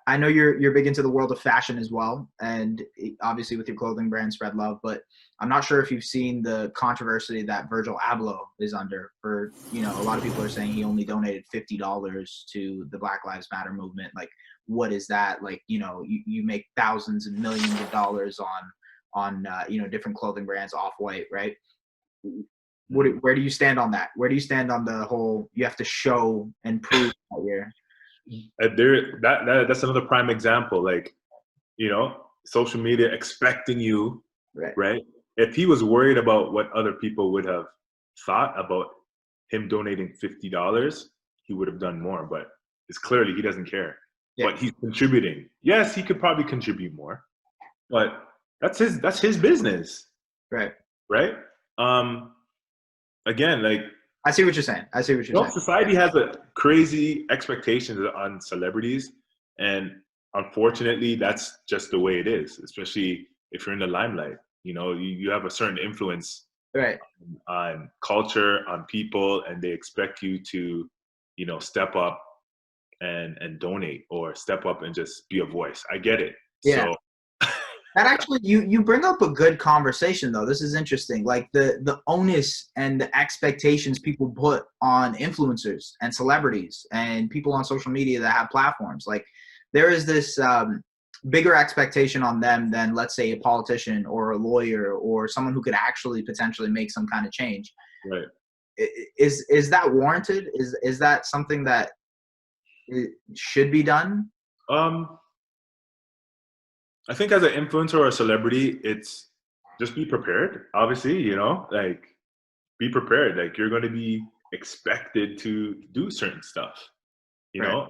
I know you're big into the world of fashion as well, and obviously with your clothing brand Spread Love, but I'm not sure if you've seen the controversy that Virgil Abloh is under for, a lot of people are saying he only donated $50 to the Black Lives Matter movement. Like, what is that? Like, you make thousands and millions of dollars on different clothing brands, Off-White, right? Where do you stand on that? Where do you stand on the whole, you have to show and prove that you're that's another prime example. Like, social media expecting you, right? If he was worried about what other people would have thought about him donating $50, he would have done more. But it's clearly he doesn't care. Yeah. But he's contributing. Yes, he could probably contribute more, but that's his business. Right. Right. Again, like, I see what you're saying. saying. Society has a crazy expectations on celebrities, and unfortunately, that's just the way it is. Especially if you're in the limelight, you have a certain influence, right, on culture, on people, and they expect you to, step up and donate, or step up and just be a voice. I get it. Yeah. So, that actually, you bring up a good conversation, though. This is interesting. Like the onus and the expectations people put on influencers and celebrities and people on social media that have platforms. Like, there is this bigger expectation on them than, let's say, a politician or a lawyer or someone who could actually potentially make some kind of change. Right. Is that warranted? Is that something that should be done? I think as an influencer or a celebrity, it's just be prepared. Obviously, like, be prepared. Like, you're going to be expected to do certain stuff, Right.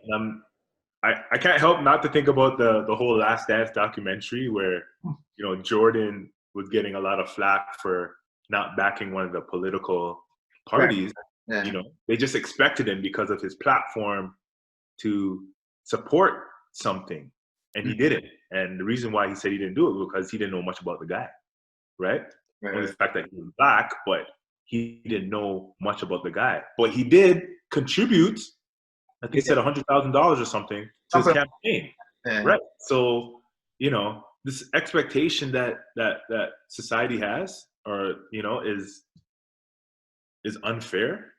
I can't help not to think about the whole Last Dance documentary where, Jordan was getting a lot of flack for not backing one of the political parties. Right. Yeah. They just expected him because of his platform to support something, and he didn't. And the reason why he said he didn't do it was because he didn't know much about the guy, right? Only the fact that he was black, but he didn't know much about the guy. But he did contribute, I think he said $100,000 or something to his campaign, right? So, this expectation that society has, or is unfair.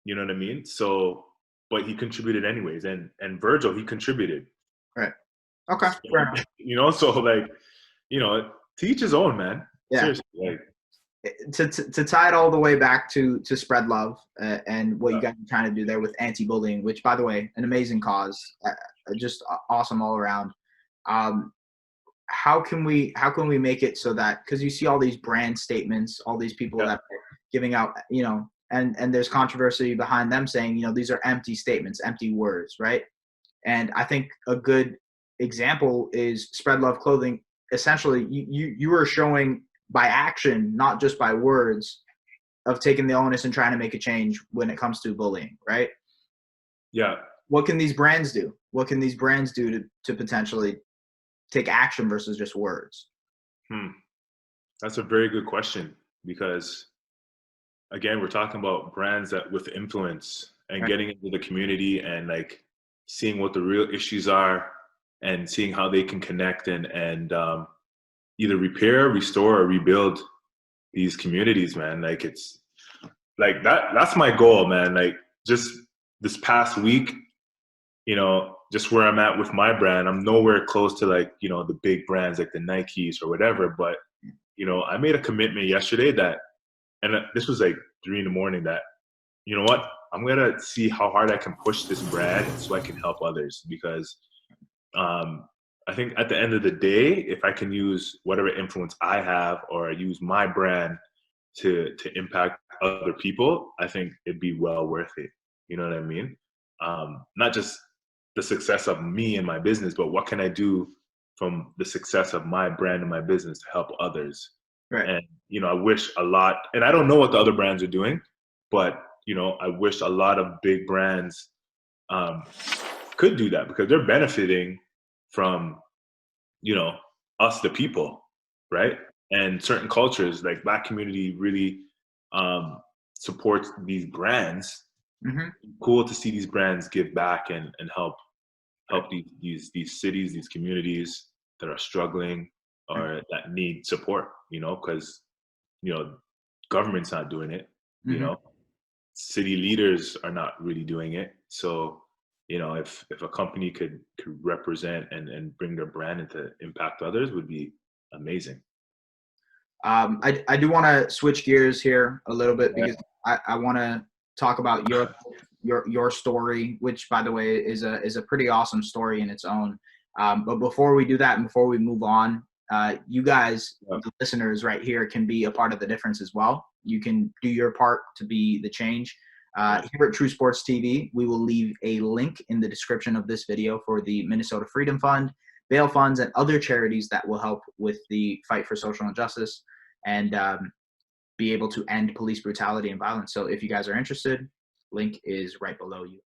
You know what I mean? So, but he contributed anyways, and Virgil, he contributed. Right. Okay. So, like, to each his own, man. Yeah. Seriously, like, to tie it all the way back to Spread Love and what you guys are trying to do there with anti-bullying, which, by the way, an amazing cause, just awesome all around. How can we make it so that, because you see all these brand statements, all these people that are giving out, and there's controversy behind them saying, these are empty statements, empty words, right? And I think a good example is Spread Love Clothing. Essentially, you are showing by action, not just by words, of taking the onus and trying to make a change when it comes to bullying, right? Yeah. What can these brands do? What can these brands do to potentially take action versus just words? That's a very good question, because, again, we're talking about brands that with influence and getting into the community and, like, seeing what the real issues are and seeing how they can connect and either repair, restore, or rebuild these communities, man. Like, it's like that's my goal, man. Like, just this past week, just where I'm at with my brand, I'm nowhere close to, like, the big brands like the Nikes or whatever. But, I made a commitment yesterday that, and this was like 3 a.m, that, you know what, I'm going to see how hard I can push this brand so I can help others. Because I think at the end of the day, if I can use whatever influence I have or use my brand to impact other people, I think it'd be well worth it. You know what I mean? Not just the success of me and my business, but what can I do from the success of my brand and my business to help others? Right. And, I wish a lot, and I don't know what the other brands are doing, but, I wish a lot of big brands could do that, because they're benefiting from, us, the people, right? And certain cultures, like Black community, really supports these brands. Cool to see these brands give back and help, help these cities, these communities that are struggling or that need support, because, government's not doing it, Mm-hmm. city leaders are not really doing it. So, if a company could represent and bring their brand and to impact others would be amazing. I do want to switch gears here a little bit Yeah. because I want to talk about your story, which by the way is a pretty awesome story in its own. But before we do that and before we move on, you guys, Yeah. the listeners right here, can be a part of the difference as well. You can do your part to be the change. Here at True Sports TV, we will leave a link in the description of this video for the Minnesota Freedom Fund, bail funds, and other charities that will help with the fight for social injustice and be able to end police brutality and violence. So if you guys are interested, link is right below you.